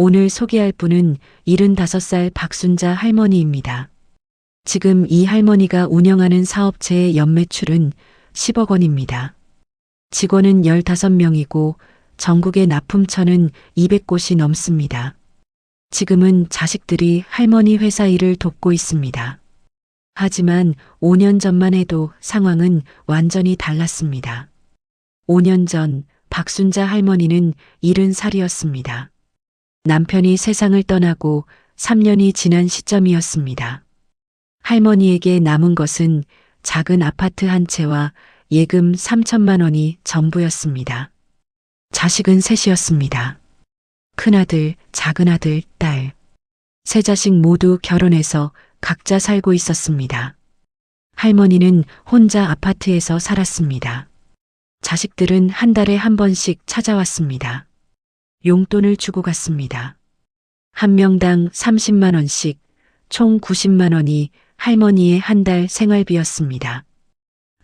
오늘 소개할 분은 75살 박순자 할머니입니다. 지금 이 할머니가 운영하는 사업체의 연매출은 10억 원입니다. 직원은 15명이고 전국의 납품처는 200곳이 넘습니다. 지금은 자식들이 할머니 회사 일을 돕고 있습니다. 하지만 5년 전만 해도 상황은 완전히 달랐습니다. 5년 전 박순자 할머니는 70살이었습니다. 남편이 세상을 떠나고 3년이 지난 시점이었습니다. 할머니에게 남은 것은 작은 아파트 한 채와 예금 3천만 원이 전부였습니다. 자식은 셋이었습니다. 큰아들, 작은아들, 딸. 세 자식 모두 결혼해서 각자 살고 있었습니다. 할머니는 혼자 아파트에서 살았습니다. 자식들은 한 달에 한 번씩 찾아왔습니다. 용돈을 주고 갔습니다. 한 명당 30만 원씩 총 90만 원이 할머니의 한 달 생활비였습니다.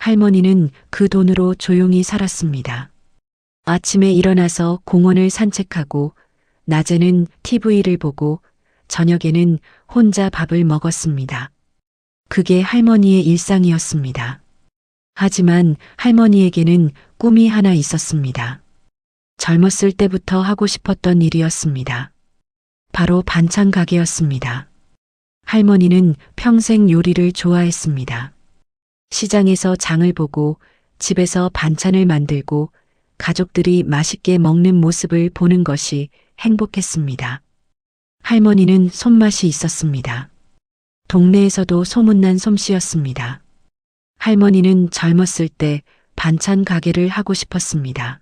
할머니는 그 돈으로 조용히 살았습니다. 아침에 일어나서 공원을 산책하고 낮에는 TV를 보고 저녁에는 혼자 밥을 먹었습니다. 그게 할머니의 일상이었습니다. 하지만 할머니에게는 꿈이 하나 있었습니다. 젊었을 때부터 하고 싶었던 일이었습니다. 바로 반찬 가게였습니다. 할머니는 평생 요리를 좋아했습니다. 시장에서 장을 보고 집에서 반찬을 만들고 가족들이 맛있게 먹는 모습을 보는 것이 행복했습니다. 할머니는 손맛이 있었습니다. 동네에서도 소문난 솜씨였습니다. 할머니는 젊었을 때 반찬 가게를 하고 싶었습니다.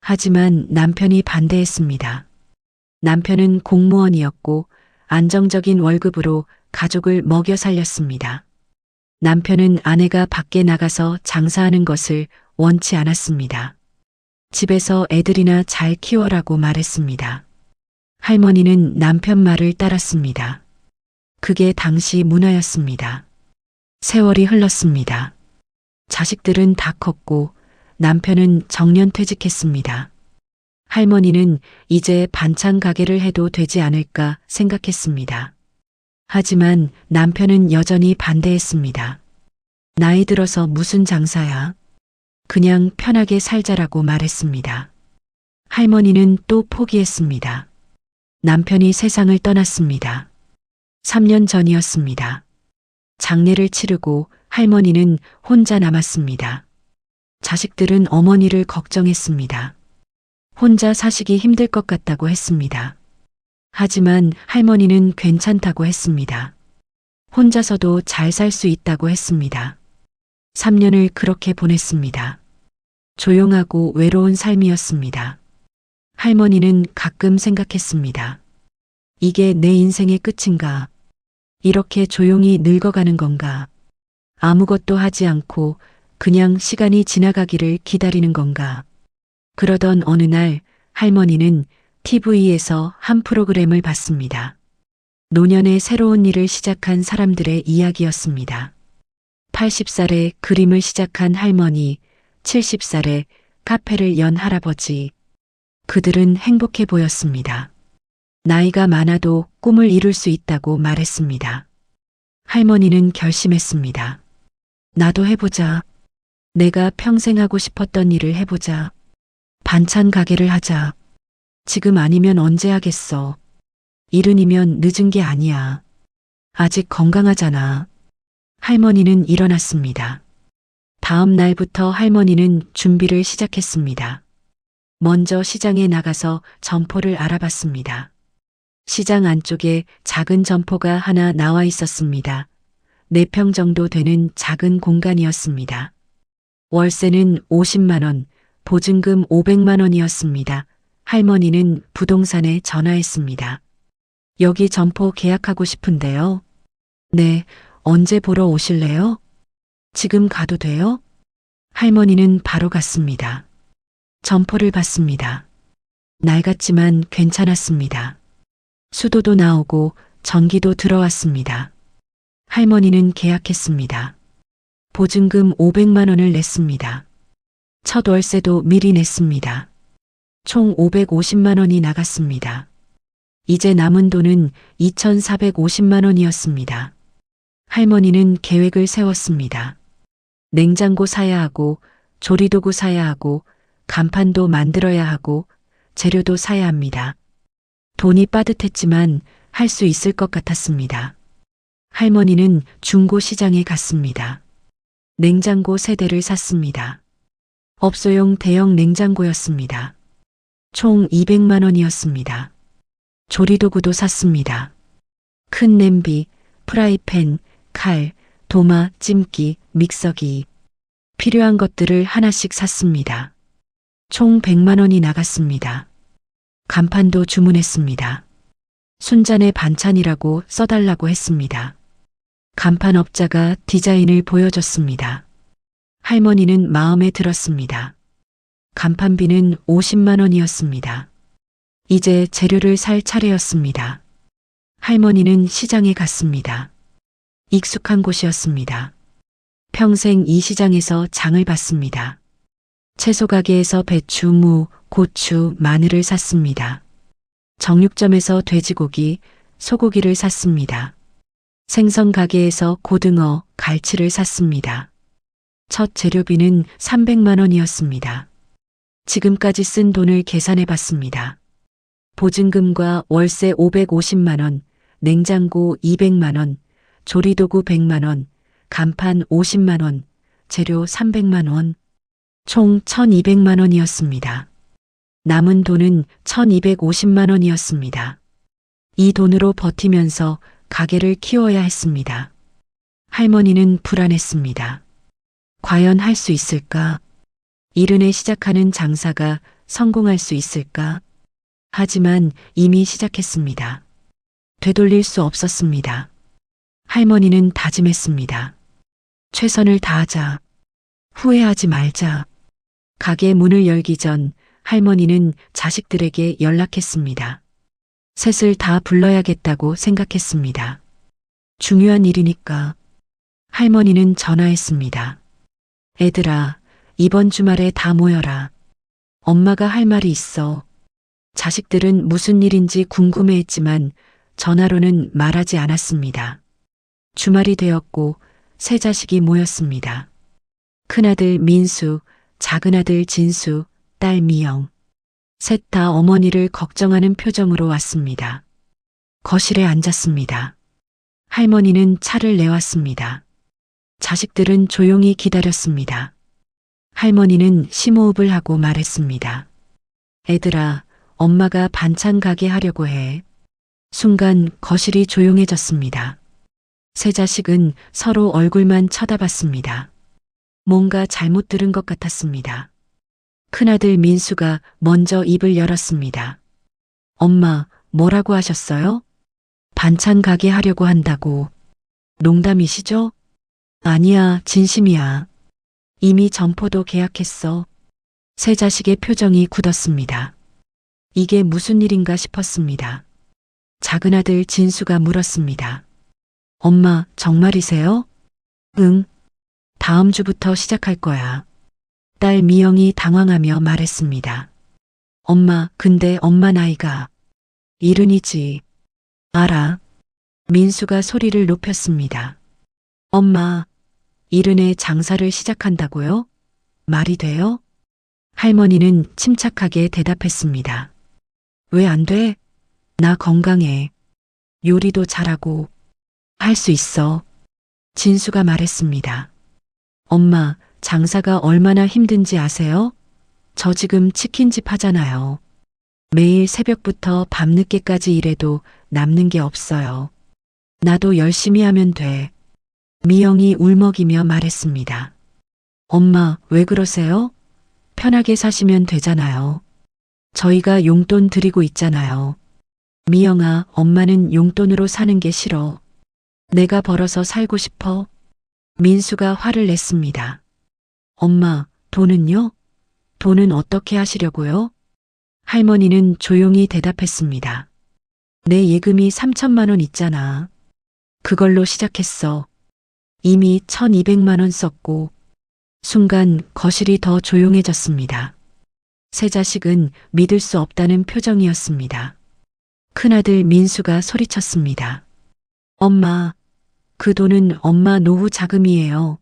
하지만 남편이 반대했습니다. 남편은 공무원이었고 안정적인 월급으로 가족을 먹여 살렸습니다. 남편은 아내가 밖에 나가서 장사하는 것을 원치 않았습니다. 집에서 애들이나 잘 키워라고 말했습니다. 할머니는 남편 말을 따랐습니다. 그게 당시 문화였습니다. 세월이 흘렀습니다. 자식들은 다 컸고 남편은 정년퇴직했습니다. 할머니는 이제 반찬 가게를 해도 되지 않을까 생각했습니다. 하지만 남편은 여전히 반대했습니다. 나이 들어서 무슨 장사야? 그냥 편하게 살자라고 말했습니다. 할머니는 또 포기했습니다. 남편이 세상을 떠났습니다. 3년 전이었습니다. 장례를 치르고 할머니는 혼자 남았습니다. 자식들은 어머니를 걱정했습니다. 혼자 사시기 힘들 것 같다고 했습니다. 하지만 할머니는 괜찮다고 했습니다. 혼자서도 잘 살 수 있다고 했습니다. 3년을 그렇게 보냈습니다. 조용하고 외로운 삶이었습니다. 할머니는 가끔 생각했습니다. 이게 내 인생의 끝인가? 이렇게 조용히 늙어가는 건가? 아무것도 하지 않고 그냥 시간이 지나가기를 기다리는 건가? 그러던 어느 날 할머니는 TV에서 한 프로그램을 봤습니다. 노년에 새로운 일을 시작한 사람들의 이야기였습니다. 80살에 그림을 시작한 할머니, 70살에 카페를 연 할아버지. 그들은 행복해 보였습니다. 나이가 많아도 꿈을 이룰 수 있다고 말했습니다. 할머니는 결심했습니다. 나도 해보자. 내가 평생 하고 싶었던 일을 해보자. 반찬 가게를 하자. 지금 아니면 언제 하겠어. 70이면 늦은 게 아니야. 아직 건강하잖아. 할머니는 일어났습니다. 다음 날부터 할머니는 준비를 시작했습니다. 먼저 시장에 나가서 점포를 알아봤습니다. 시장 안쪽에 작은 점포가 하나 나와 있었습니다. 4평 정도 되는 작은 공간이었습니다. 월세는 50만 원, 보증금 500만 원이었습니다. 할머니는 부동산에 전화했습니다. 여기 점포 계약하고 싶은데요. 네, 언제 보러 오실래요? 지금 가도 돼요? 할머니는 바로 갔습니다. 점포를 봤습니다. 낡았지만 괜찮았습니다. 수도도 나오고 전기도 들어왔습니다. 할머니는 계약했습니다. 보증금 500만 원을 냈습니다. 첫 월세도 미리 냈습니다. 총 550만 원이 나갔습니다. 이제 남은 돈은 2,450만 원이었습니다. 할머니는 계획을 세웠습니다. 냉장고 사야 하고, 조리도구 사야 하고, 간판도 만들어야 하고, 재료도 사야 합니다. 돈이 빠듯했지만 할 수 있을 것 같았습니다. 할머니는 중고 시장에 갔습니다. 냉장고 3대를 샀습니다. 업소용 대형 냉장고였습니다. 총 200만 원이었습니다. 조리도구도 샀습니다. 큰 냄비, 프라이팬, 칼, 도마, 찜기, 믹서기. 필요한 것들을 하나씩 샀습니다. 총 100만 원이 나갔습니다. 간판도 주문했습니다. 순잔의 반찬이라고 써달라고 했습니다. 간판 업자가 디자인을 보여줬습니다. 할머니는 마음에 들었습니다. 간판비는 50만 원이었습니다. 이제 재료를 살 차례였습니다. 할머니는 시장에 갔습니다. 익숙한 곳이었습니다. 평생 이 시장에서 장을 봤습니다. 채소 가게에서 배추, 무, 고추, 마늘을 샀습니다. 정육점에서 돼지고기, 소고기를 샀습니다. 생선 가게에서 고등어, 갈치를 샀습니다. 첫 재료비는 300만 원이었습니다. 지금까지 쓴 돈을 계산해 봤습니다. 보증금과 월세 550만 원, 냉장고 200만 원, 조리도구 100만 원, 간판 50만 원, 재료 300만 원, 총 1,200만 원이었습니다. 남은 돈은 1,250만 원이었습니다. 이 돈으로 버티면서 가게를 키워야 했습니다. 할머니는 불안했습니다. 과연 할 수 있을까? 이른에 시작하는 장사가 성공할 수 있을까? 하지만 이미 시작했습니다. 되돌릴 수 없었습니다. 할머니는 다짐했습니다. 최선을 다하자. 후회하지 말자. 가게 문을 열기 전 할머니는 자식들에게 연락했습니다. 셋을 다 불러야겠다고 생각했습니다. 중요한 일이니까. 할머니는 전화했습니다. 애들아, 이번 주말에 다 모여라. 엄마가 할 말이 있어. 자식들은 무슨 일인지 궁금해했지만 전화로는 말하지 않았습니다. 주말이 되었고 세 자식이 모였습니다. 큰아들 민수, 작은아들 진수, 딸 미영. 셋 다 어머니를 걱정하는 표정으로 왔습니다. 거실에 앉았습니다. 할머니는 차를 내왔습니다. 자식들은 조용히 기다렸습니다. 할머니는 심호흡을 하고 말했습니다. 애들아, 엄마가 반찬 가게 하려고 해. 순간 거실이 조용해졌습니다. 세 자식은 서로 얼굴만 쳐다봤습니다. 뭔가 잘못 들은 것 같았습니다. 큰아들 민수가 먼저 입을 열었습니다. 엄마, 뭐라고 하셨어요? 반찬 가게 하려고 한다고. 농담이시죠? 아니야, 진심이야. 이미 점포도 계약했어. 세 자식의 표정이 굳었습니다. 이게 무슨 일인가 싶었습니다. 작은아들 진수가 물었습니다. 엄마, 정말이세요? 응. 다음 주부터 시작할 거야. 딸 미영이 당황하며 말했습니다. 엄마, 근데 엄마 나이가 70이지. 알아. 민수가 소리를 높였습니다. 엄마, 70에 장사를 시작한다고요? 말이 돼요? 할머니는 침착하게 대답했습니다. 왜 안 돼? 나 건강해. 요리도 잘하고 할 수 있어. 진수가 말했습니다. 엄마, 장사가 얼마나 힘든지 아세요? 저 지금 치킨집 하잖아요. 매일 새벽부터 밤늦게까지 일해도 남는 게 없어요. 나도 열심히 하면 돼. 미영이 울먹이며 말했습니다. 엄마, 왜 그러세요? 편하게 사시면 되잖아요. 저희가 용돈 드리고 있잖아요. 미영아, 엄마는 용돈으로 사는 게 싫어. 내가 벌어서 살고 싶어. 민수가 화를 냈습니다. 엄마, 돈은요? 돈은 어떻게 하시려고요? 할머니는 조용히 대답했습니다. 내 예금이 3천만 원 있잖아. 그걸로 시작했어. 이미 1,200만 원 썼고. 순간 거실이 더 조용해졌습니다. 세 자식은 믿을 수 없다는 표정이었습니다. 큰아들 민수가 소리쳤습니다. 엄마, 그 돈은 엄마 노후 자금이에요.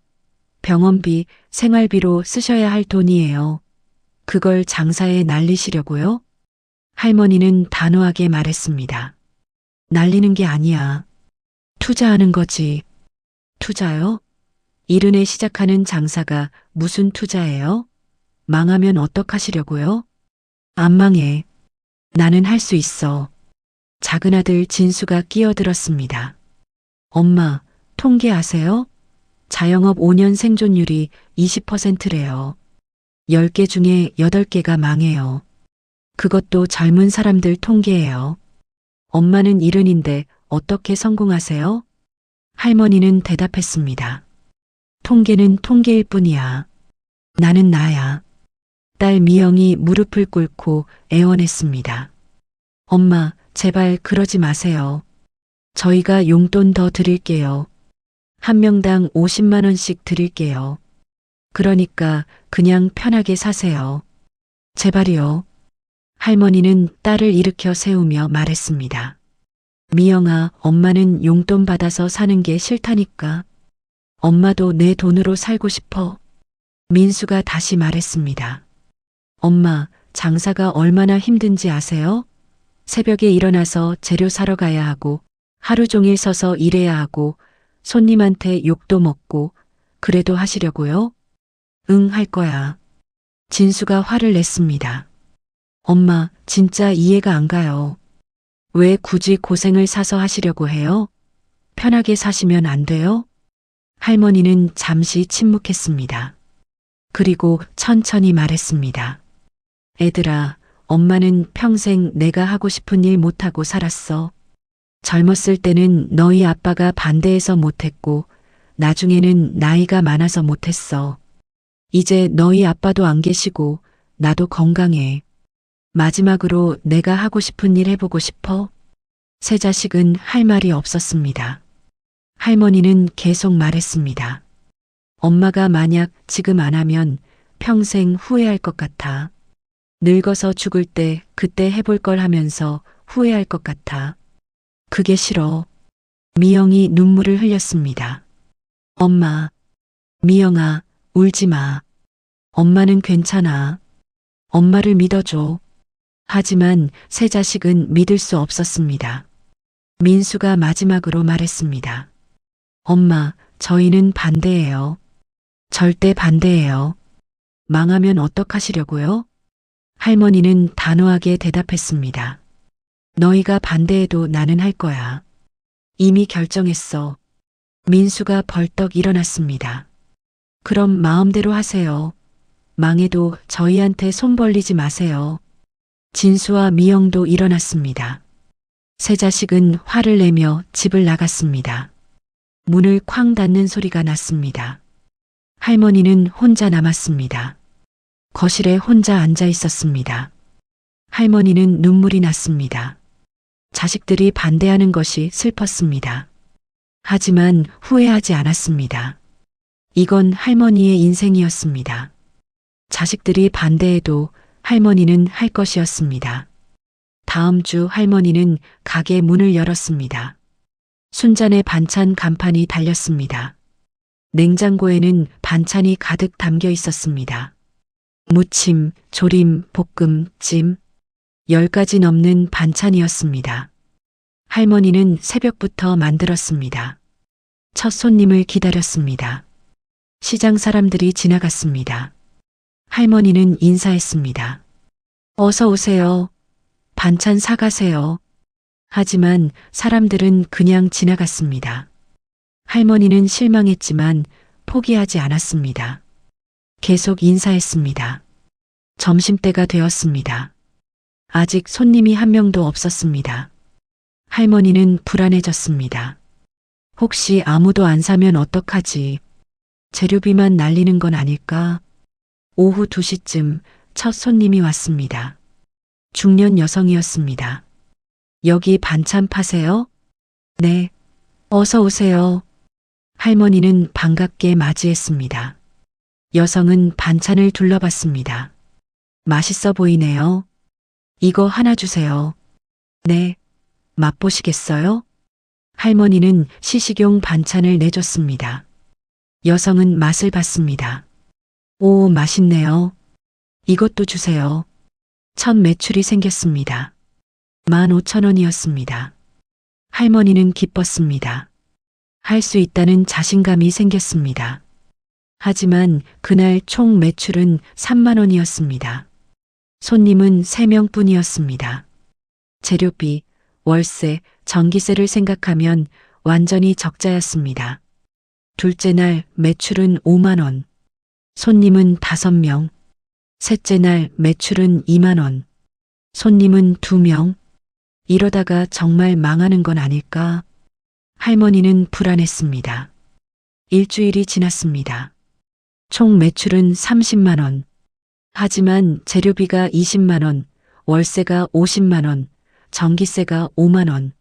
병원비, 생활비로 쓰셔야 할 돈이에요. 그걸 장사에 날리시려고요? 할머니는 단호하게 말했습니다. 날리는 게 아니야. 투자하는 거지. 투자요? 이른에 시작하는 장사가 무슨 투자예요? 망하면 어떡하시려고요? 안 망해. 나는 할 수 있어. 작은 아들 진수가 끼어들었습니다. 엄마, 통계 아세요? 자영업 5년 생존율이 20%래요. 10개 중에 8개가 망해요. 그것도 젊은 사람들 통계예요. 엄마는 일흔인데 어떻게 성공하세요? 할머니는 대답했습니다. 통계는 통계일 뿐이야. 나는 나야. 딸 미영이 무릎을 꿇고 애원했습니다. 엄마, 제발 그러지 마세요. 저희가 용돈 더 드릴게요. 한 명당 50만 원씩 드릴게요. 그러니까 그냥 편하게 사세요. 제발이요. 할머니는 딸을 일으켜 세우며 말했습니다. 미영아, 엄마는 용돈 받아서 사는 게 싫다니까. 엄마도 내 돈으로 살고 싶어. 민수가 다시 말했습니다. 엄마, 장사가 얼마나 힘든지 아세요? 새벽에 일어나서 재료 사러 가야 하고, 하루 종일 서서 일해야 하고, 손님한테 욕도 먹고, 그래도 하시려고요? 응, 할 거야. 진수가 화를 냈습니다. 엄마, 진짜 이해가 안 가요. 왜 굳이 고생을 사서 하시려고 해요? 편하게 사시면 안 돼요? 할머니는 잠시 침묵했습니다. 그리고 천천히 말했습니다. 애들아, 엄마는 평생 내가 하고 싶은 일 못하고 살았어. 젊었을 때는 너희 아빠가 반대해서 못했고, 나중에는 나이가 많아서 못했어. 이제 너희 아빠도 안 계시고, 나도 건강해. 마지막으로 내가 하고 싶은 일 해보고 싶어? 세 자식은 할 말이 없었습니다. 할머니는 계속 말했습니다. 엄마가 만약 지금 안 하면 평생 후회할 것 같아. 늙어서 죽을 때 그때 해볼 걸 하면서 후회할 것 같아. 그게 싫어. 미영이 눈물을 흘렸습니다. 엄마, 미영아, 울지 마. 엄마는 괜찮아. 엄마를 믿어줘. 하지만 세 자식은 믿을 수 없었습니다. 민수가 마지막으로 말했습니다. 엄마, 저희는 반대예요. 절대 반대예요. 망하면 어떡하시려고요? 할머니는 단호하게 대답했습니다. 너희가 반대해도 나는 할 거야. 이미 결정했어. 민수가 벌떡 일어났습니다. 그럼 마음대로 하세요. 망해도 저희한테 손 벌리지 마세요. 진수와 미영도 일어났습니다. 세 자식은 화를 내며 집을 나갔습니다. 문을 쾅 닫는 소리가 났습니다. 할머니는 혼자 남았습니다. 거실에 혼자 앉아 있었습니다. 할머니는 눈물이 났습니다. 자식들이 반대하는 것이 슬펐습니다. 하지만 후회하지 않았습니다. 이건 할머니의 인생이었습니다. 자식들이 반대해도 할머니는 할 것이었습니다. 다음 주 할머니는 가게 문을 열었습니다. 순잔에 반찬 간판이 달렸습니다. 냉장고에는 반찬이 가득 담겨 있었습니다. 무침, 조림, 볶음, 찜, 10가지 넘는 반찬이었습니다. 할머니는 새벽부터 만들었습니다. 첫 손님을 기다렸습니다. 시장 사람들이 지나갔습니다. 할머니는 인사했습니다. 어서 오세요. 반찬 사가세요. 하지만 사람들은 그냥 지나갔습니다. 할머니는 실망했지만 포기하지 않았습니다. 계속 인사했습니다. 점심때가 되었습니다. 아직 손님이 한 명도 없었습니다. 할머니는 불안해졌습니다. 혹시 아무도 안 사면 어떡하지? 재료비만 날리는 건 아닐까? 오후 2시쯤 첫 손님이 왔습니다. 중년 여성이었습니다. 여기 반찬 파세요? 네. 어서 오세요. 할머니는 반갑게 맞이했습니다. 여성은 반찬을 둘러봤습니다. 맛있어 보이네요. 이거 하나 주세요. 네. 맛보시겠어요? 할머니는 시식용 반찬을 내줬습니다. 여성은 맛을 봤습니다. 오, 맛있네요. 이것도 주세요. 첫 매출이 생겼습니다. 15,000원이었습니다. 할머니는 기뻤습니다. 할 수 있다는 자신감이 생겼습니다. 하지만 그날 총 매출은 3만 원이었습니다. 손님은 3명뿐이었습니다. 재료비, 월세, 전기세를 생각하면 완전히 적자였습니다. 둘째 날 매출은 5만 원. 손님은 5명. 셋째 날 매출은 2만 원. 손님은 2명. 이러다가 정말 망하는 건 아닐까? 할머니는 불안했습니다. 일주일이 지났습니다. 총 매출은 30만 원. 하지만 재료비가 20만 원, 월세가 50만 원, 전기세가 5만 원.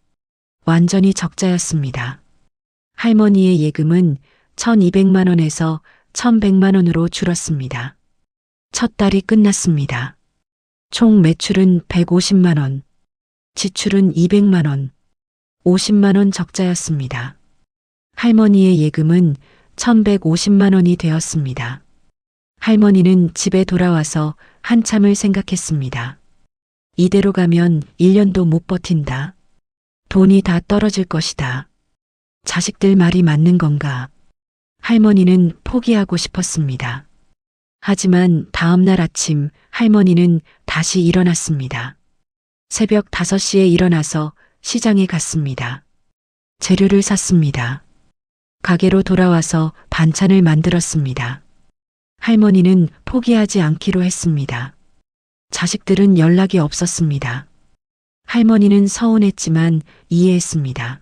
완전히 적자였습니다. 할머니의 예금은 1,200만 원에서 1,100만 원으로 줄었습니다. 첫 달이 끝났습니다. 총 매출은 150만 원, 지출은 200만 원, 50만 원 적자였습니다. 할머니의 예금은 1,150만 원이 되었습니다. 할머니는 집에 돌아와서 한참을 생각했습니다. 이대로 가면 1년도 못 버틴다. 돈이 다 떨어질 것이다. 자식들 말이 맞는 건가? 할머니는 포기하고 싶었습니다. 하지만 다음 날 아침 할머니는 다시 일어났습니다. 새벽 5시에 일어나서 시장에 갔습니다. 재료를 샀습니다. 가게로 돌아와서 반찬을 만들었습니다. 할머니는 포기하지 않기로 했습니다. 자식들은 연락이 없었습니다. 할머니는 서운했지만 이해했습니다.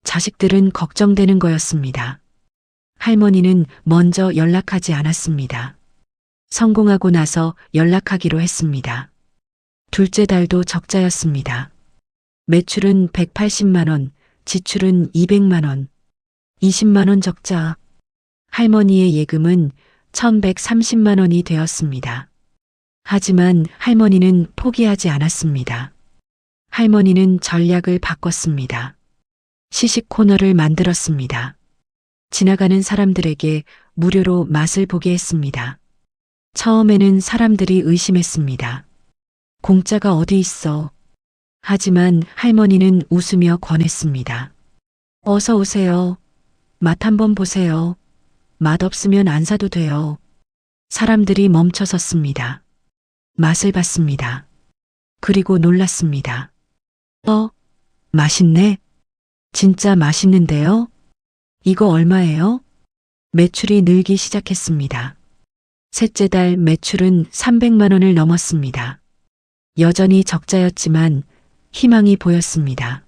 자식들은 걱정되는 거였습니다. 할머니는 먼저 연락하지 않았습니다. 성공하고 나서 연락하기로 했습니다. 둘째 달도 적자였습니다. 매출은 180만 원, 지출은 200만 원, 20만 원 적자. 할머니의 예금은 1,130만 원이 되었습니다. 하지만 할머니는 포기하지 않았습니다. 할머니는 전략을 바꿨습니다. 시식 코너를 만들었습니다. 지나가는 사람들에게 무료로 맛을 보게 했습니다. 처음에는 사람들이 의심했습니다. 공짜가 어디 있어? 하지만 할머니는 웃으며 권했습니다. 어서 오세요. 맛 한번 보세요. 맛없으면 안 사도 돼요. 사람들이 멈춰 섰습니다. 맛을 봤습니다. 그리고 놀랐습니다. 맛있네. 진짜 맛있는데요? 이거 얼마예요? 매출이 늘기 시작했습니다. 셋째 달 매출은 300만 원을 넘었습니다. 여전히 적자였지만 희망이 보였습니다.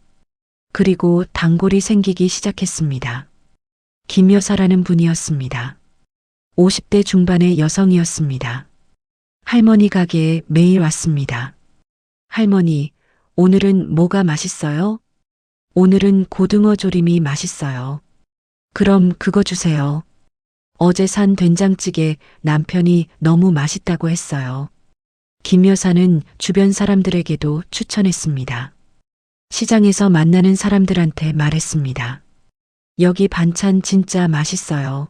그리고 단골이 생기기 시작했습니다. 김 여사라는 분이었습니다. 50대 중반의 여성이었습니다. 할머니 가게에 매일 왔습니다. 할머니, 오늘은 뭐가 맛있어요? 오늘은 고등어 조림이 맛있어요. 그럼 그거 주세요. 어제 산 된장찌개 남편이 너무 맛있다고 했어요. 김 여사는 주변 사람들에게도 추천했습니다. 시장에서 만나는 사람들한테 말했습니다. 여기 반찬 진짜 맛있어요.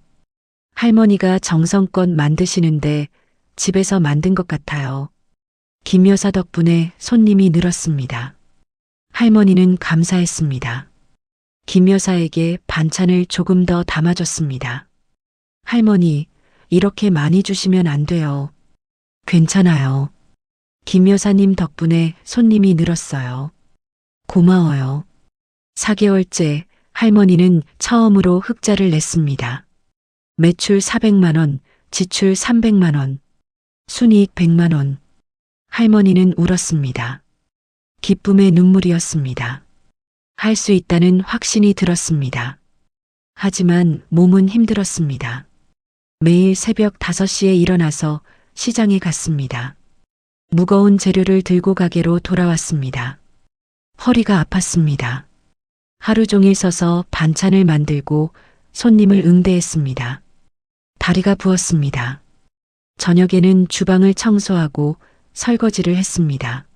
할머니가 정성껏 만드시는데 집에서 만든 것 같아요. 김 여사 덕분에 손님이 늘었습니다. 할머니는 감사했습니다. 김 여사에게 반찬을 조금 더 담아줬습니다. 할머니, 이렇게 많이 주시면 안 돼요. 괜찮아요. 김 여사님 덕분에 손님이 늘었어요. 고마워요. 4개월째 할머니는 처음으로 흑자를 냈습니다. 매출 400만 원, 지출 300만 원, 순이익 100만 원. 할머니는 울었습니다. 기쁨의 눈물이었습니다. 할 수 있다는 확신이 들었습니다. 하지만 몸은 힘들었습니다. 매일 새벽 5시에 일어나서 시장에 갔습니다. 무거운 재료를 들고 가게로 돌아왔습니다. 허리가 아팠습니다. 하루 종일 서서 반찬을 만들고 손님을 응대했습니다. 다리가 부었습니다. 저녁에는 주방을 청소하고 설거지를 했습니다.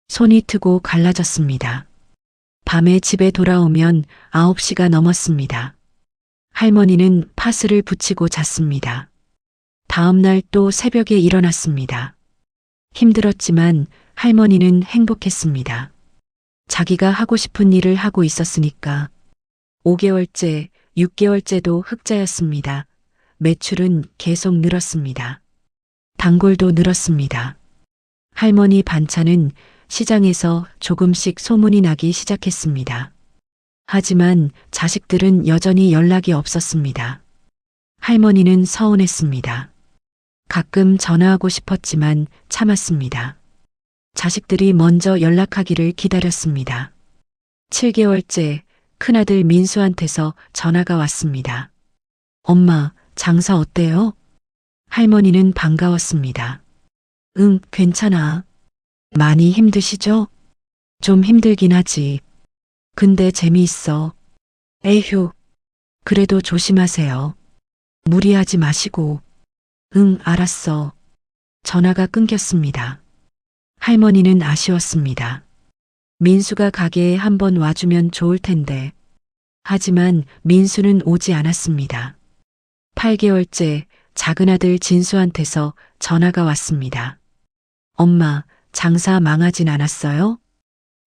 손이 트고 갈라졌습니다. 밤에 집에 돌아오면 9시가 넘었습니다. 할머니는 파스를 붙이고 잤습니다. 다음 날 또 새벽에 일어났습니다. 힘들었지만 할머니는 행복했습니다. 자기가 하고 싶은 일을 하고 있었으니까. 5개월째, 6개월째도 흑자였습니다. 매출은 계속 늘었습니다. 단골도 늘었습니다. 할머니 반찬은 시장에서 조금씩 소문이 나기 시작했습니다. 하지만 자식들은 여전히 연락이 없었습니다. 할머니는 서운했습니다. 가끔 전화하고 싶었지만 참았습니다. 자식들이 먼저 연락하기를 기다렸습니다. 7개월째 큰아들 민수한테서 전화가 왔습니다. 엄마, 장사 어때요? 할머니는 반가웠습니다. 응, 괜찮아. 많이 힘드시죠? 좀 힘들긴 하지. 근데 재미있어. 에휴, 그래도 조심하세요. 무리하지 마시고. 응, 알았어. 전화가 끊겼습니다. 할머니는 아쉬웠습니다. 민수가 가게에 한번 와주면 좋을 텐데. 하지만 민수는 오지 않았습니다. 8개월째 작은아들 진수한테서 전화가 왔습니다. 엄마, 장사 망하진 않았어요?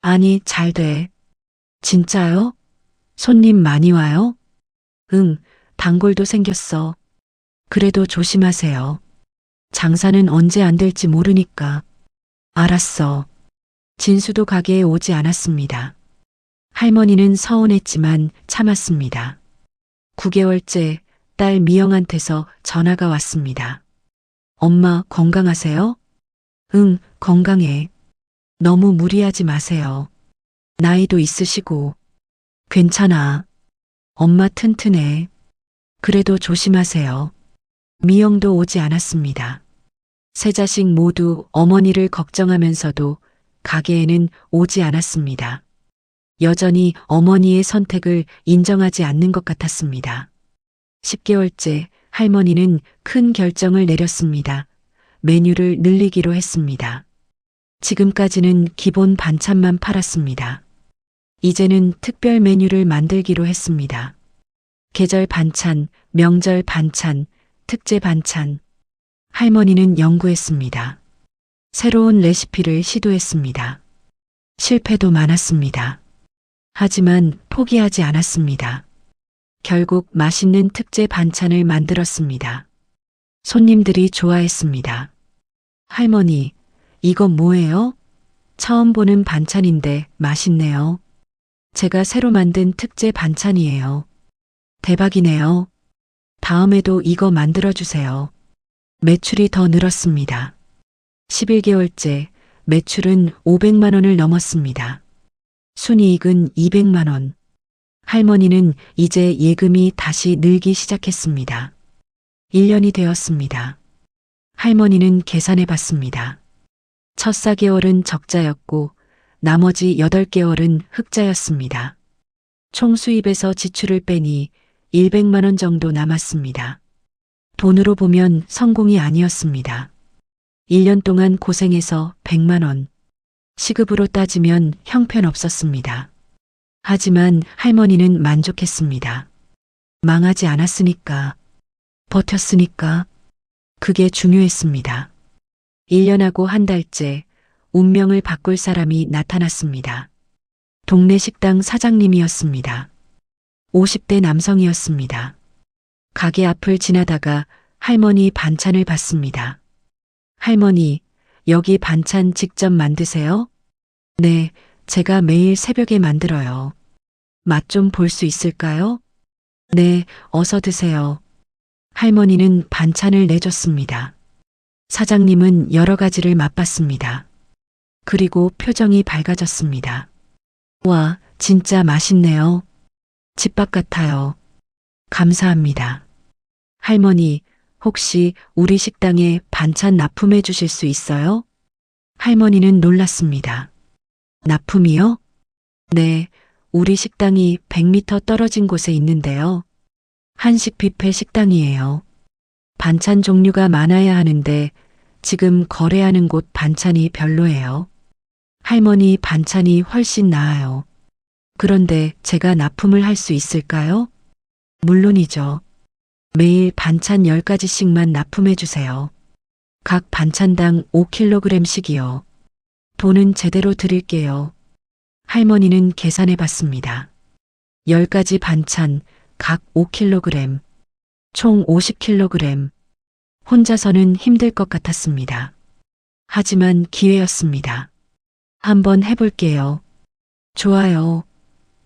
아니, 잘 돼. 진짜요? 손님 많이 와요? 응, 단골도 생겼어. 그래도 조심하세요. 장사는 언제 안 될지 모르니까. 알았어. 진수도 가게에 오지 않았습니다. 할머니는 서운했지만 참았습니다. 9개월째 딸 미영한테서 전화가 왔습니다. 엄마 건강하세요? 응, 건강해. 너무 무리하지 마세요. 나이도 있으시고. 괜찮아. 엄마 튼튼해. 그래도 조심하세요. 미영도 오지 않았습니다. 세 자식 모두 어머니를 걱정하면서도 가게에는 오지 않았습니다. 여전히 어머니의 선택을 인정하지 않는 것 같았습니다. 10개월째 할머니는 큰 결정을 내렸습니다. 메뉴를 늘리기로 했습니다. 지금까지는 기본 반찬만 팔았습니다. 이제는 특별 메뉴를 만들기로 했습니다. 계절 반찬, 명절 반찬, 특제 반찬. 할머니는 연구했습니다. 새로운 레시피를 시도했습니다. 실패도 많았습니다. 하지만 포기하지 않았습니다. 결국 맛있는 특제 반찬을 만들었습니다. 손님들이 좋아했습니다. 할머니, 이건 뭐예요? 처음 보는 반찬인데 맛있네요. 제가 새로 만든 특제 반찬이에요. 대박이네요. 다음에도 이거 만들어주세요. 매출이 더 늘었습니다. 11개월째 매출은 500만 원을 넘었습니다. 순이익은 200만 원. 할머니는 이제 예금이 다시 늘기 시작했습니다. 1년이 되었습니다. 할머니는 계산해 봤습니다. 첫 4개월은 적자였고 나머지 8개월은 흑자였습니다. 총 수입에서 지출을 빼니 100만 원 정도 남았습니다. 돈으로 보면 성공이 아니었습니다. 1년 동안 고생해서 100만 원. 시급으로 따지면 형편없었습니다. 하지만 할머니는 만족했습니다. 망하지 않았으니까, 버텼으니까, 그게 중요했습니다. 1년하고 한 달째 운명을 바꿀 사람이 나타났습니다. 동네 식당 사장님이었습니다. 50대 남성이었습니다. 가게 앞을 지나다가 할머니 반찬을 봤습니다. 할머니, 여기 반찬 직접 만드세요? 네, 제가 매일 새벽에 만들어요. 맛 좀 볼 수 있을까요? 네, 어서 드세요. 할머니는 반찬을 내줬습니다. 사장님은 여러 가지를 맛봤습니다. 그리고 표정이 밝아졌습니다. 와, 진짜 맛있네요. 집밥 같아요. 감사합니다. 할머니, 혹시 우리 식당에 반찬 납품해 주실 수 있어요? 할머니는 놀랐습니다. 납품이요? 네, 우리 식당이 100m 떨어진 곳에 있는데요. 한식 뷔페 식당이에요. 반찬 종류가 많아야 하는데 지금 거래하는 곳 반찬이 별로예요. 할머니 반찬이 훨씬 나아요. 그런데 제가 납품을 할 수 있을까요? 물론이죠. 매일 반찬 10가지씩만 납품해 주세요. 각 반찬당 5kg씩이요. 돈은 제대로 드릴게요. 할머니는 계산해 봤습니다. 10가지 반찬, 각 5kg, 총 50kg. 혼자서는 힘들 것 같았습니다. 하지만 기회였습니다. 한번 해볼게요. 좋아요.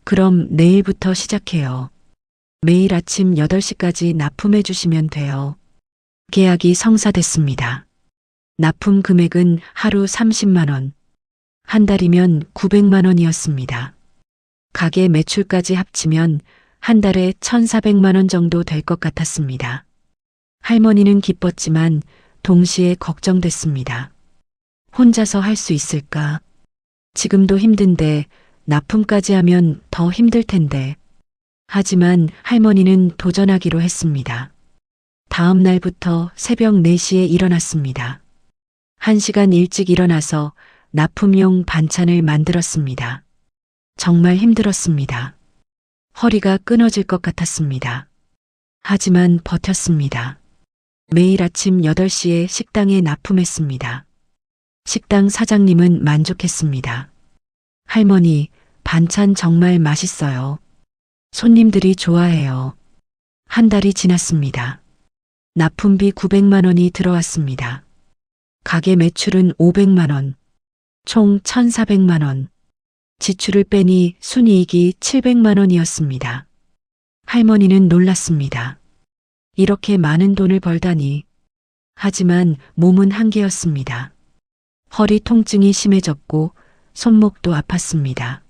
그럼 내일부터 시작해요. 매일 아침 8시까지 납품해 주시면 돼요. 계약이 성사됐습니다. 납품 금액은 하루 30만 원, 한 달이면 900만 원이었습니다. 가게 매출까지 합치면 한 달에 1,400만 원 정도 될 것 같았습니다. 할머니는 기뻤지만 동시에 걱정됐습니다. 혼자서 할 수 있을까? 지금도 힘든데 납품까지 하면 더 힘들 텐데. 하지만 할머니는 도전하기로 했습니다. 다음 날부터 새벽 4시에 일어났습니다. 1시간 일찍 일어나서 납품용 반찬을 만들었습니다. 정말 힘들었습니다. 허리가 끊어질 것 같았습니다. 하지만 버텼습니다. 매일 아침 8시에 식당에 납품했습니다. 식당 사장님은 만족했습니다. 할머니, 반찬 정말 맛있어요. 손님들이 좋아해요. 한 달이 지났습니다. 납품비 900만 원이 들어왔습니다. 가게 매출은 500만 원, 총 1,400만 원. 지출을 빼니 순이익이 700만 원이었습니다. 할머니는 놀랐습니다. 이렇게 많은 돈을 벌다니. 하지만 몸은 한계였습니다. 허리 통증이 심해졌고 손목도 아팠습니다.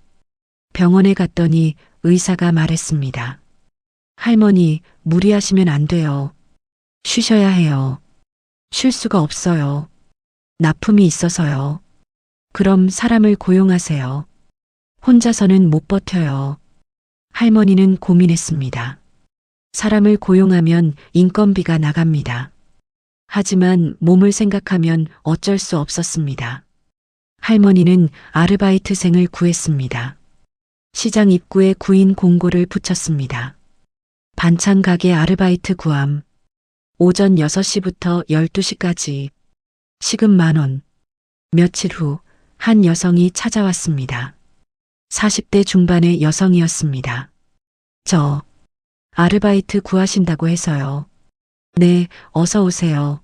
병원에 갔더니 의사가 말했습니다. 할머니, 무리하시면 안 돼요. 쉬셔야 해요. 쉴 수가 없어요. 납품이 있어서요. 그럼 사람을 고용하세요. 혼자서는 못 버텨요. 할머니는 고민했습니다. 사람을 고용하면 인건비가 나갑니다. 하지만 몸을 생각하면 어쩔 수 없었습니다. 할머니는 아르바이트생을 구했습니다. 시장 입구에 구인 공고를 붙였습니다. 반찬 가게 아르바이트 구함. 오전 6시부터 12시까지. 시급 10,000원. 며칠 후 한 여성이 찾아왔습니다. 40대 중반의 여성이었습니다. 저 아르바이트 구하신다고 해서요. 네, 어서 오세요.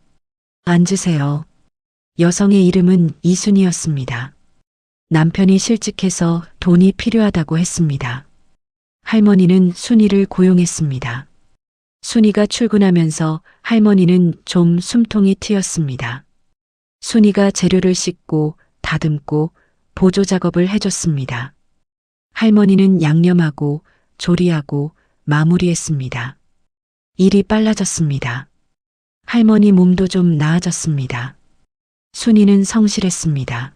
앉으세요. 여성의 이름은 이순이었습니다. 남편이 실직해서 돈이 필요하다고 했습니다. 할머니는 순이를 고용했습니다. 순이가 출근하면서 할머니는 좀 숨통이 트였습니다. 순이가 재료를 씻고 다듬고 보조 작업을 해줬습니다. 할머니는 양념하고 조리하고 마무리했습니다. 일이 빨라졌습니다. 할머니 몸도 좀 나아졌습니다. 순이는 성실했습니다.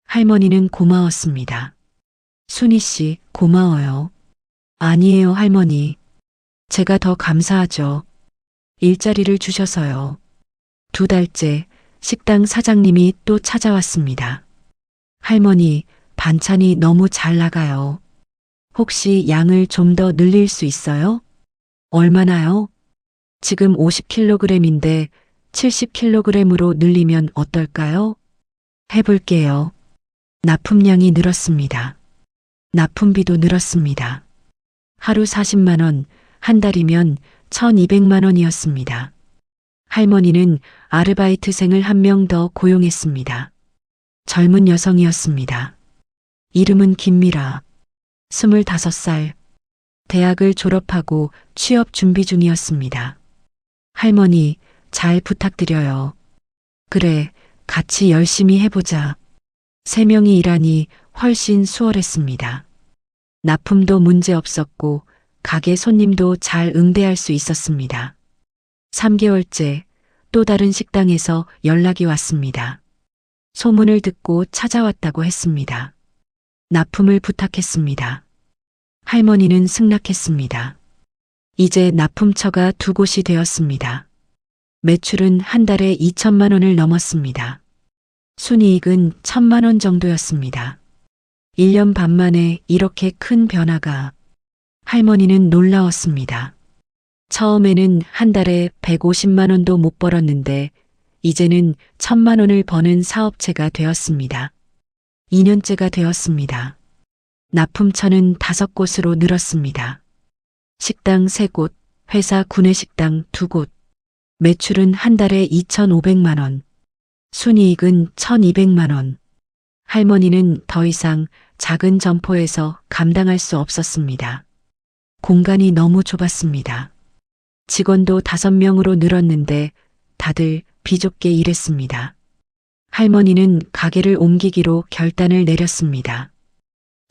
할머니는 고마웠습니다. 순이 씨, 고마워요. 아니에요, 할머니. 제가 더 감사하죠. 일자리를 주셔서요. 2달째 식당 사장님이 또 찾아왔습니다. 할머니, 반찬이 너무 잘 나가요. 혹시 양을 좀 더 늘릴 수 있어요? 얼마나요? 지금 50kg인데 70kg으로 늘리면 어떨까요? 해볼게요. 납품량이 늘었습니다. 납품비도 늘었습니다. 하루 40만 원, 한 달이면 1,200만 원이었습니다. 할머니는 아르바이트생을 한 명 더 고용했습니다. 젊은 여성이었습니다. 이름은 김미라. 25살. 대학을 졸업하고 취업 준비 중이었습니다. 할머니, 잘 부탁드려요. 그래, 같이 열심히 해보자. 3명이 일하니 훨씬 수월했습니다. 납품도 문제 없었고 가게 손님도 잘 응대할 수 있었습니다. 3개월째 또 다른 식당에서 연락이 왔습니다. 소문을 듣고 찾아왔다고 했습니다. 납품을 부탁했습니다. 할머니는 승낙했습니다. 이제 납품처가 2곳이 되었습니다. 매출은 한 달에 2천만 원을 넘었습니다. 순이익은 1,000만 원 정도였습니다. 1년 반 만에 이렇게 큰 변화가. 할머니는 놀라웠습니다. 처음에는 한 달에 150만 원도 못 벌었는데 이제는 1,000만 원을 버는 사업체가 되었습니다. 2년째가 되었습니다. 납품처는 5곳으로 늘었습니다. 식당 3곳, 회사 구내식당 2곳, 매출은 한 달에 2,500만 원, 순이익은 1,200만 원. 할머니는 더 이상 작은 점포에서 감당할 수 없었습니다. 공간이 너무 좁았습니다. 직원도 5명으로 늘었는데 다들 비좁게 일했습니다. 할머니는 가게를 옮기기로 결단을 내렸습니다.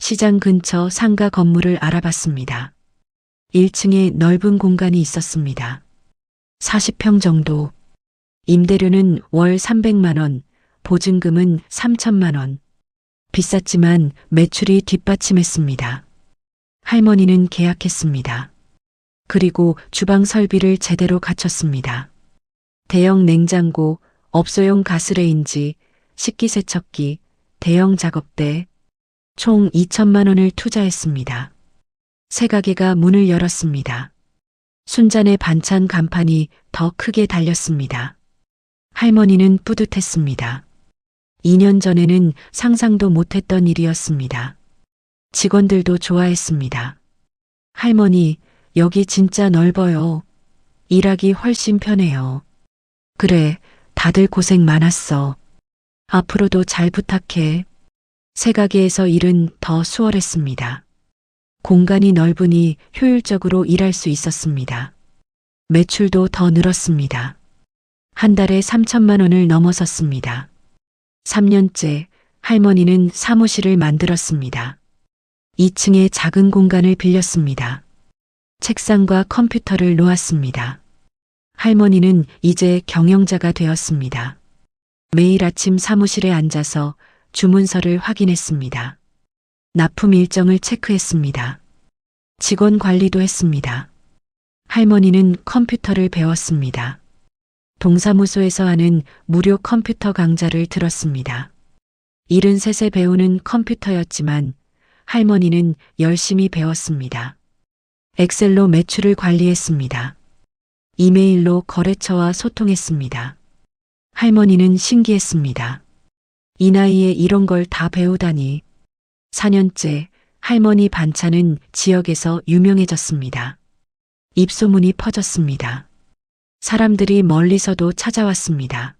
시장 근처 상가 건물을 알아봤습니다. 1층에 넓은 공간이 있었습니다. 40평 정도. 임대료는 월 300만 원, 보증금은 3천만 원. 비쌌지만 매출이 뒷받침했습니다. 할머니는 계약했습니다. 그리고 주방 설비를 제대로 갖췄습니다. 대형 냉장고, 업소용 가스레인지, 식기세척기, 대형 작업대, 총 2천만 원을 투자했습니다. 새 가게가 문을 열었습니다. 순잔의 반찬 간판이 더 크게 달렸습니다. 할머니는 뿌듯했습니다. 2년 전에는 상상도 못했던 일이었습니다. 직원들도 좋아했습니다. 할머니, 여기 진짜 넓어요. 일하기 훨씬 편해요. 그래, 다들 고생 많았어. 앞으로도 잘 부탁해. 새 가게에서 일은 더 수월했습니다. 공간이 넓으니 효율적으로 일할 수 있었습니다. 매출도 더 늘었습니다. 한 달에 3천만 원을 넘어섰습니다. 3년째 할머니는 사무실을 만들었습니다. 2층에 작은 공간을 빌렸습니다. 책상과 컴퓨터를 놓았습니다. 할머니는 이제 경영자가 되었습니다. 매일 아침 사무실에 앉아서 주문서를 확인했습니다. 납품 일정을 체크했습니다. 직원 관리도 했습니다. 할머니는 컴퓨터를 배웠습니다. 동사무소에서 하는 무료 컴퓨터 강좌를 들었습니다. 73세 배우는 컴퓨터였지만 할머니는 열심히 배웠습니다. 엑셀로 매출을 관리했습니다. 이메일로 거래처와 소통했습니다. 할머니는 신기했습니다. 이 나이에 이런 걸 다 배우다니. 4년째 할머니 반찬은 지역에서 유명해졌습니다. 입소문이 퍼졌습니다. 사람들이 멀리서도 찾아왔습니다.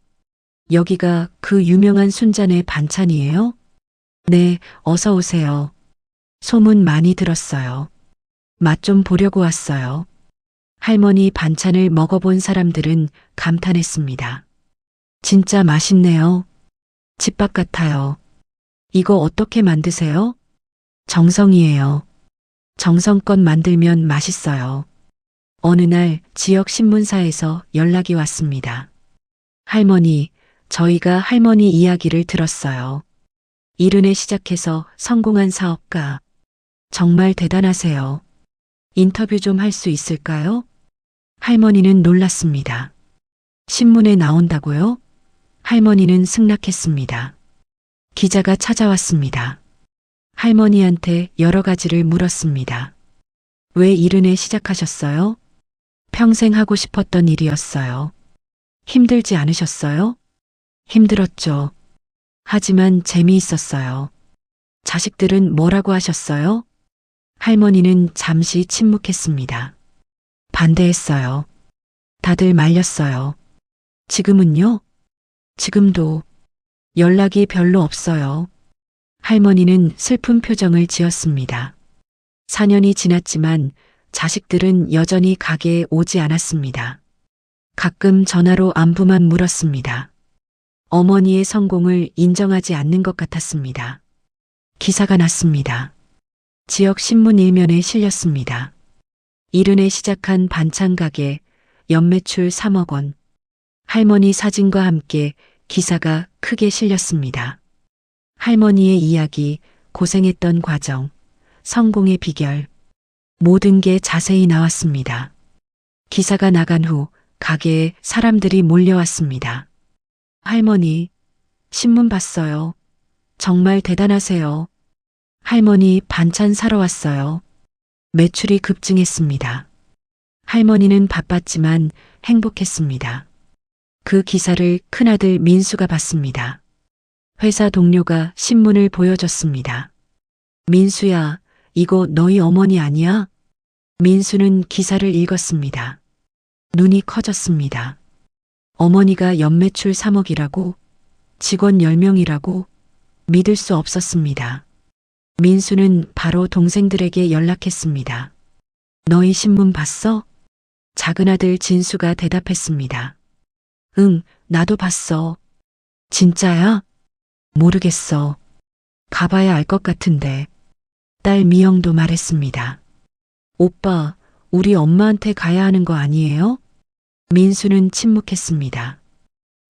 여기가 그 유명한 순잔의 반찬이에요? 네, 어서 오세요. 소문 많이 들었어요. 맛 좀 보려고 왔어요. 할머니 반찬을 먹어본 사람들은 감탄했습니다. 진짜 맛있네요. 집밥 같아요. 이거 어떻게 만드세요? 정성이에요. 정성껏 만들면 맛있어요. 어느 날 지역 신문사에서 연락이 왔습니다. 할머니, 저희가 할머니 이야기를 들었어요. 이른에 시작해서 성공한 사업가. 정말 대단하세요. 인터뷰 좀 할 수 있을까요? 할머니는 놀랐습니다. 신문에 나온다고요? 할머니는 승낙했습니다. 기자가 찾아왔습니다. 할머니한테 여러 가지를 물었습니다. 왜 이른에 시작하셨어요? 평생 하고 싶었던 일이었어요. 힘들지 않으셨어요? 힘들었죠. 하지만 재미있었어요. 자식들은 뭐라고 하셨어요? 할머니는 잠시 침묵했습니다. 반대했어요. 다들 말렸어요. 지금은요? 지금도 연락이 별로 없어요. 할머니는 슬픈 표정을 지었습니다. 4년이 지났지만 자식들은 여전히 가게에 오지 않았습니다. 가끔 전화로 안부만 물었습니다. 어머니의 성공을 인정하지 않는 것 같았습니다. 기사가 났습니다. 지역 신문 일면에 실렸습니다. 이른에 시작한 반찬 가게, 연매출 3억 원. 할머니 사진과 함께 기사가 크게 실렸습니다. 할머니의 이야기, 고생했던 과정, 성공의 비결, 모든 게 자세히 나왔습니다. 기사가 나간 후 가게에 사람들이 몰려왔습니다. 할머니, 신문 봤어요. 정말 대단하세요. 할머니 반찬 사러 왔어요. 매출이 급증했습니다. 할머니는 바빴지만 행복했습니다. 그 기사를 큰아들 민수가 봤습니다. 회사 동료가 신문을 보여줬습니다. 민수야, 이거 너희 어머니 아니야? 민수는 기사를 읽었습니다. 눈이 커졌습니다. 어머니가 연매출 3억이라고, 직원 10명이라고 믿을 수 없었습니다. 민수는 바로 동생들에게 연락했습니다. 너희 신문 봤어? 작은아들 진수가 대답했습니다. 응, 나도 봤어. 진짜야? 모르겠어. 가봐야 알 것 같은데. 딸 미영도 말했습니다. 오빠, 우리 엄마한테 가야 하는 거 아니에요? 민수는 침묵했습니다.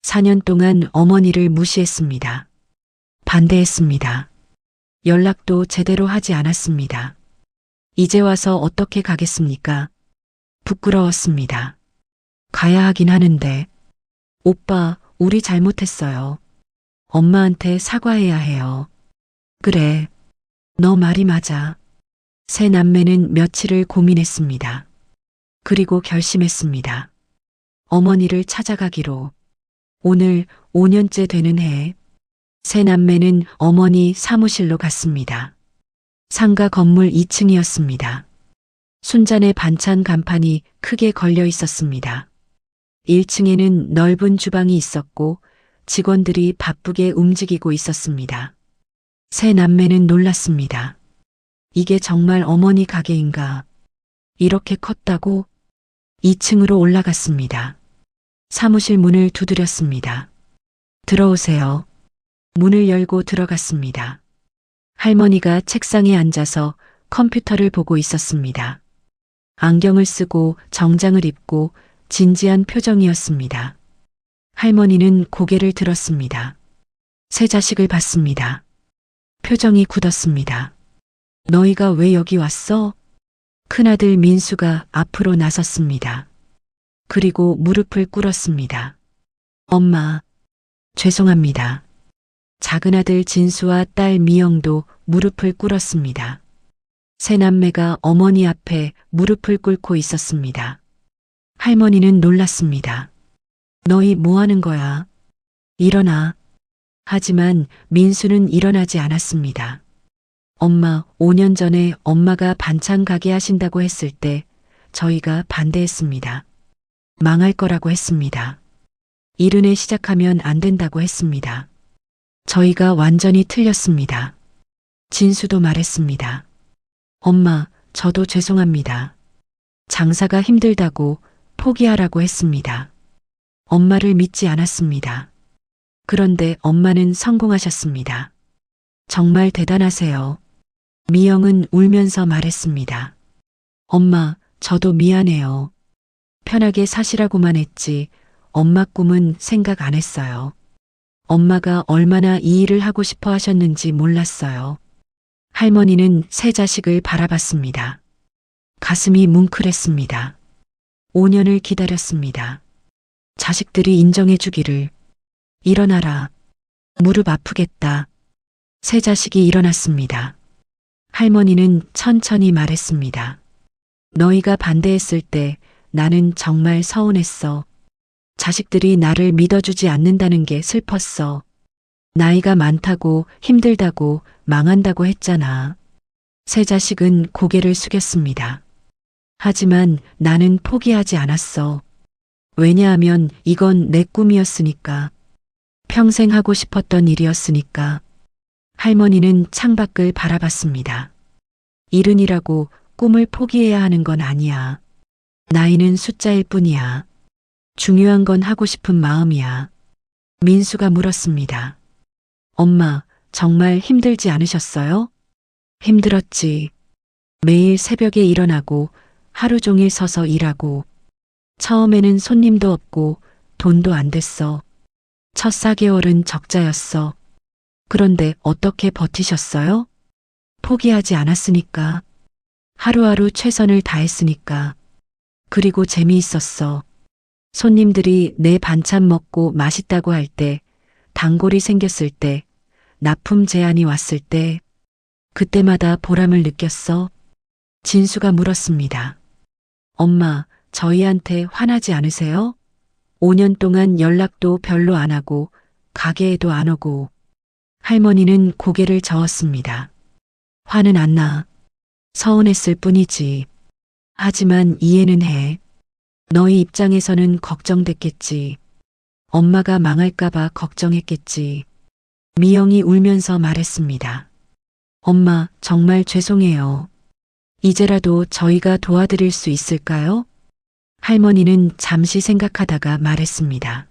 4년 동안 어머니를 무시했습니다. 반대했습니다. 연락도 제대로 하지 않았습니다. 이제 와서 어떻게 가겠습니까? 부끄러웠습니다. 가야 하긴 하는데. 오빠, 우리 잘못했어요. 엄마한테 사과해야 해요. 그래, 너 말이 맞아. 세 남매는 며칠을 고민했습니다. 그리고 결심했습니다. 어머니를 찾아가기로. 오늘 5년째 되는 해에 세 남매는 어머니 사무실로 갔습니다. 상가 건물 2층이었습니다. 순잔의 반찬 간판이 크게 걸려 있었습니다. 1층에는 넓은 주방이 있었고 직원들이 바쁘게 움직이고 있었습니다. 세 남매는 놀랐습니다. 이게 정말 어머니 가게인가? 이렇게 컸다고? 2층으로 올라갔습니다. 사무실 문을 두드렸습니다. 들어오세요. 문을 열고 들어갔습니다. 할머니가 책상에 앉아서 컴퓨터를 보고 있었습니다. 안경을 쓰고 정장을 입고 진지한 표정이었습니다. 할머니는 고개를 들었습니다. 새 자식을 봤습니다. 표정이 굳었습니다. 너희가 왜 여기 왔어? 큰아들 민수가 앞으로 나섰습니다. 그리고 무릎을 꿇었습니다. 엄마, 죄송합니다. 작은아들 진수와 딸 미영도 무릎을 꿇었습니다. 세 남매가 어머니 앞에 무릎을 꿇고 있었습니다. 할머니는 놀랐습니다. 너희 뭐 하는 거야? 일어나. 하지만 민수는 일어나지 않았습니다. 엄마, 5년 전에 엄마가 반찬 가게 하신다고 했을 때 저희가 반대했습니다. 망할 거라고 했습니다. 이른에 시작하면 안 된다고 했습니다. 저희가 완전히 틀렸습니다. 진수도 말했습니다. 엄마, 저도 죄송합니다. 장사가 힘들다고 포기하라고 했습니다. 엄마를 믿지 않았습니다. 그런데 엄마는 성공하셨습니다. 정말 대단하세요. 미영은 울면서 말했습니다. 엄마, 저도 미안해요. 편하게 사시라고만 했지 엄마 꿈은 생각 안 했어요. 엄마가 얼마나 이 일을 하고 싶어 하셨는지 몰랐어요. 할머니는 새 자식을 바라봤습니다. 가슴이 뭉클했습니다. 5년을 기다렸습니다. 자식들이 인정해 주기를. 일어나라. 무릎 아프겠다. 새 자식이 일어났습니다. 할머니는 천천히 말했습니다. 너희가 반대했을 때 나는 정말 서운했어. 자식들이 나를 믿어주지 않는다는 게 슬펐어. 나이가 많다고 힘들다고 망한다고 했잖아. 새 자식은 고개를 숙였습니다. 하지만 나는 포기하지 않았어. 왜냐하면 이건 내 꿈이었으니까. 평생 하고 싶었던 일이었으니까. 할머니는 창밖을 바라봤습니다. 일은이라고 꿈을 포기해야 하는 건 아니야. 나이는 숫자일 뿐이야. 중요한 건 하고 싶은 마음이야. 민수가 물었습니다. 엄마, 정말 힘들지 않으셨어요? 힘들었지. 매일 새벽에 일어나고 하루 종일 서서 일하고 처음에는 손님도 없고 돈도 안 됐어. 첫 4개월은 적자였어. 그런데 어떻게 버티셨어요? 포기하지 않았으니까. 하루하루 최선을 다했으니까. 그리고 재미있었어. 손님들이 내 반찬 먹고 맛있다고 할 때, 단골이 생겼을 때, 납품 제안이 왔을 때, 그때마다 보람을 느꼈어? 진수가 물었습니다. 엄마, 저희한테 화나지 않으세요? 5년 동안 연락도 별로 안 하고 가게에도 안 오고. 할머니는 고개를 저었습니다. 화는 안 나. 서운했을 뿐이지. 하지만 이해는 해. 너희 입장에서는 걱정됐겠지. 엄마가 망할까봐 걱정했겠지. 미영이 울면서 말했습니다. 엄마, 정말 죄송해요. 이제라도 저희가 도와드릴 수 있을까요? 할머니는 잠시 생각하다가 말했습니다.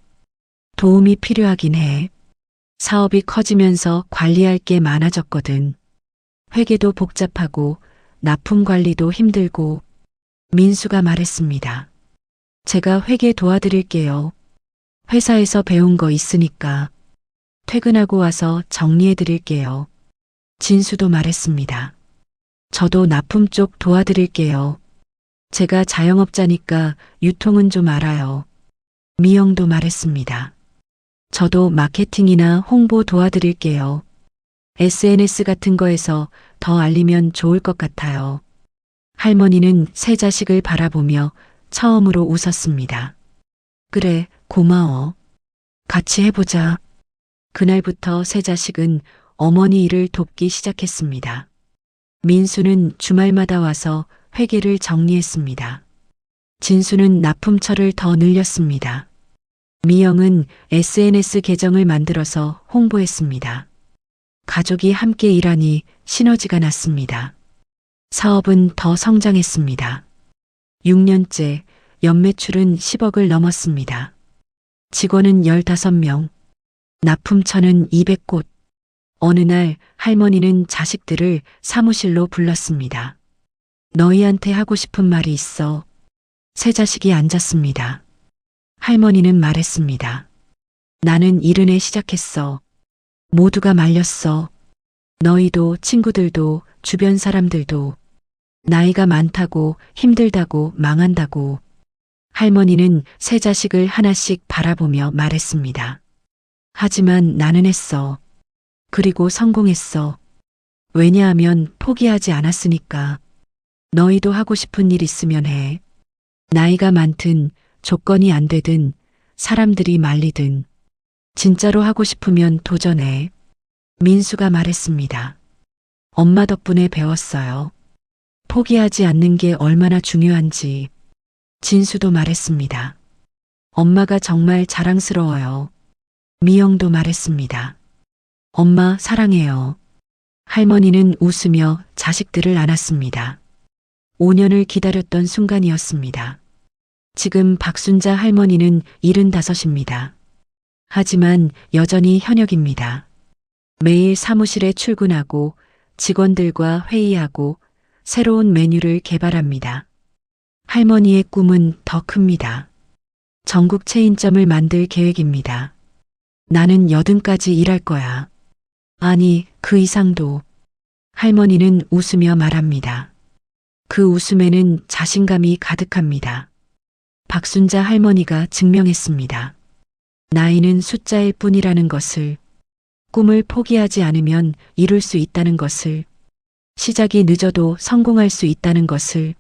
도움이 필요하긴 해. 사업이 커지면서 관리할 게 많아졌거든. 회계도 복잡하고 납품 관리도 힘들고. 민수가 말했습니다. 제가 회계 도와드릴게요. 회사에서 배운 거 있으니까. 퇴근하고 와서 정리해 드릴게요. 진수도 말했습니다. 저도 납품 쪽 도와드릴게요. 제가 자영업자니까 유통은 좀 알아요. 미영도 말했습니다. 저도 마케팅이나 홍보 도와드릴게요. SNS 같은 거에서 더 알리면 좋을 것 같아요. 할머니는 새 자식을 바라보며 처음으로 웃었습니다. 그래, 고마워. 같이 해보자. 그날부터 새 자식은 어머니 일을 돕기 시작했습니다. 민수는 주말마다 와서 회계를 정리했습니다. 진수는 납품처를 더 늘렸습니다. 미영은 SNS 계정을 만들어서 홍보했습니다. 가족이 함께 일하니 시너지가 났습니다. 사업은 더 성장했습니다. 6년째 연매출은 10억을 넘었습니다. 직원은 15명, 납품처는 200곳. 어느 날 할머니는 자식들을 사무실로 불렀습니다. 너희한테 하고 싶은 말이 있어. 세 자식이 앉았습니다. 할머니는 말했습니다. 나는 이른에 시작했어. 모두가 말렸어. 너희도 친구들도 주변 사람들도 나이가 많다고 힘들다고 망한다고. 할머니는 세 자식을 하나씩 바라보며 말했습니다. 하지만 나는 했어. 그리고 성공했어. 왜냐하면 포기하지 않았으니까. 너희도 하고 싶은 일 있으면 해. 나이가 많든 조건이 안 되든 사람들이 말리든 진짜로 하고 싶으면 도전해. 민수가 말했습니다. 엄마 덕분에 배웠어요. 포기하지 않는 게 얼마나 중요한지. 진수도 말했습니다. 엄마가 정말 자랑스러워요. 미영도 말했습니다. 엄마 사랑해요. 할머니는 웃으며 자식들을 안았습니다. 5년을 기다렸던 순간이었습니다. 지금 박순자 할머니는 75입니다. 하지만 여전히 현역입니다. 매일 사무실에 출근하고 직원들과 회의하고 새로운 메뉴를 개발합니다. 할머니의 꿈은 더 큽니다. 전국 체인점을 만들 계획입니다. 나는 80까지 일할 거야. 아니, 그 이상도. 할머니는 웃으며 말합니다. 그 웃음에는 자신감이 가득합니다. 박순자 할머니가 증명했습니다. 나이는 숫자일 뿐이라는 것을, 꿈을 포기하지 않으면 이룰 수 있다는 것을, 시작이 늦어도 성공할 수 있다는 것을,